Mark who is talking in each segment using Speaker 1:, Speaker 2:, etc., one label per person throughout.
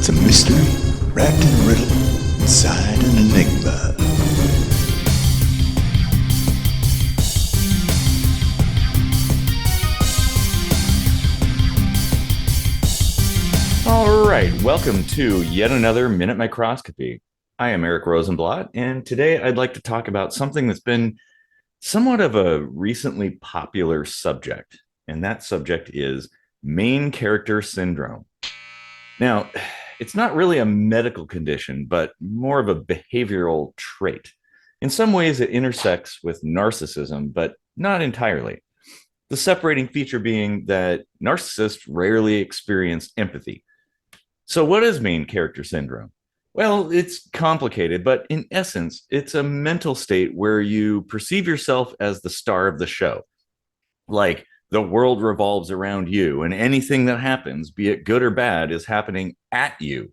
Speaker 1: It's a mystery wrapped in a riddle inside an enigma.
Speaker 2: All right, welcome to yet another Minute Microscopy. I am Eric Rosenblatt, and today I'd like to talk about something that's been somewhat of a recently popular subject, and that subject is main character syndrome. Now, it's not really a medical condition, but more of a behavioral trait. In some ways, it intersects with narcissism, but not entirely. The separating feature being that narcissists rarely experience empathy. So, what is main character syndrome? Well, it's complicated, but in essence, it's a mental state where you perceive yourself as the star of the show. Like the world revolves around you, and anything that happens, be it good or bad, is happening at you,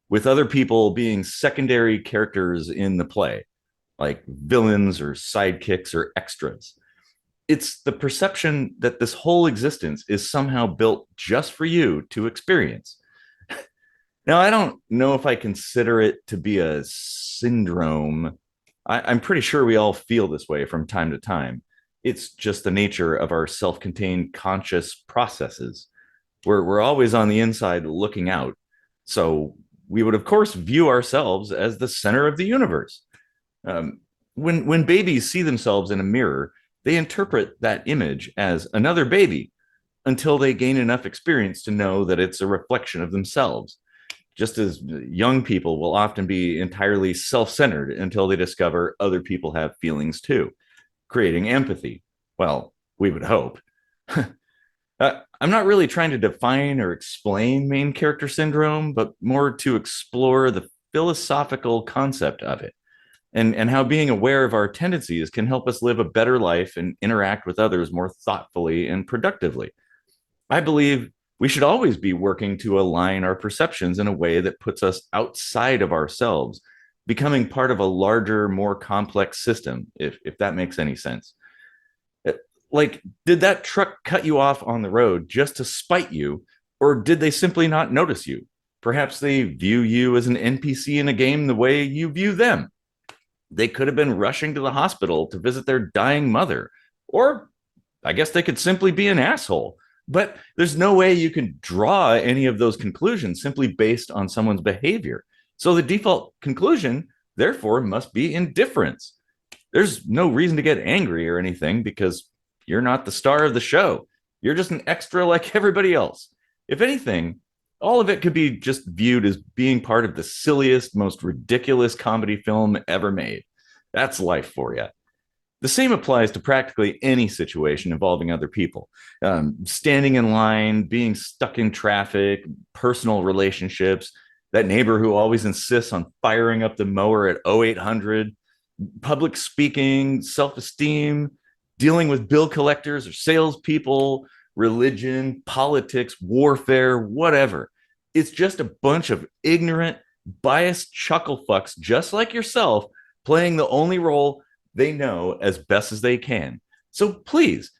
Speaker 2: with other people being secondary characters in the play, like villains or sidekicks or extras. It's the perception that this whole existence is somehow built just for you to experience. Now, I don't know if I consider it to be a syndrome. I'm pretty sure we all feel this way from time to time. It's just the nature of our self-contained conscious processes. We're always on the inside looking out. So we would, of course, view ourselves as the center of the universe. When babies see themselves in a mirror, they interpret that image as another baby until they gain enough experience to know that it's a reflection of themselves. Just as young people will often be entirely self-centered until they discover other people have feelings too, creating empathy. Well, we would hope. I'm not really trying to define or explain main character syndrome, but more to explore the philosophical concept of it and how being aware of our tendencies can help us live a better life and interact with others more thoughtfully and productively. I believe we should always be working to align our perceptions in a way that puts us outside of ourselves, becoming part of a larger, more complex system, if that makes any sense. Like, did that truck cut you off on the road just to spite you, or did they simply not notice you? Perhaps they view you as an NPC in a game the way you view them. They could have been rushing to the hospital to visit their dying mother, or I guess they could simply be an asshole. But there's no way you can draw any of those conclusions simply based on someone's behavior. So the default conclusion, therefore, must be indifference. There's no reason to get angry or anything because you're not the star of the show. You're just an extra like everybody else. If anything, all of it could be just viewed as being part of the silliest, most ridiculous comedy film ever made. That's life for you. The same applies to practically any situation involving other people. Standing in line, being stuck in traffic, personal relationships, that neighbor who always insists on firing up the mower at 0800, public speaking, self-esteem, dealing with bill collectors or salespeople, religion, politics, warfare, whatever. It's just a bunch of ignorant, biased chuckle fucks just like yourself playing the only role they know as best as they can. So please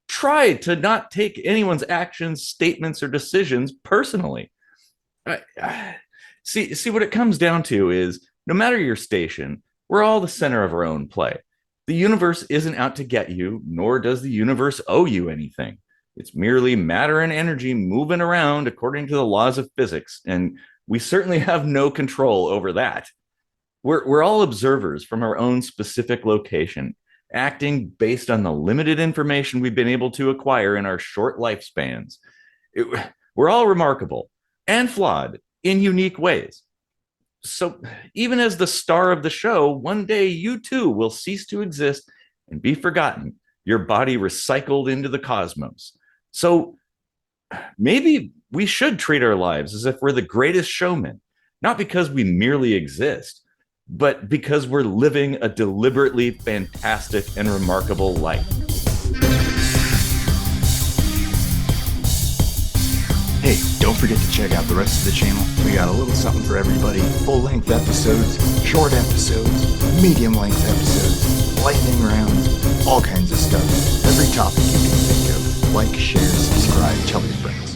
Speaker 2: try to not take anyone's actions, statements, or decisions personally. See, what it comes down to is no matter your station, we're all the center of our own play. The universe isn't out to get you, nor does the universe owe you anything. It's merely matter and energy moving around according to the laws of physics, and we certainly have no control over that. We're all observers from our own specific location, acting based on the limited information we've been able to acquire in our short lifespans. We're all remarkable and flawed in unique ways. So even as the star of the show, one day you too will cease to exist and be forgotten, your body recycled into the cosmos. So maybe we should treat our lives as if we're the greatest showmen, not because we merely exist, but because we're living a deliberately fantastic and remarkable life.
Speaker 1: Hey, don't forget to check out the rest of the channel. We got a little something for everybody. Full-length episodes, short episodes, medium-length episodes, lightning rounds, all kinds of stuff. Every topic you can think of. Like, share, subscribe, tell your friends.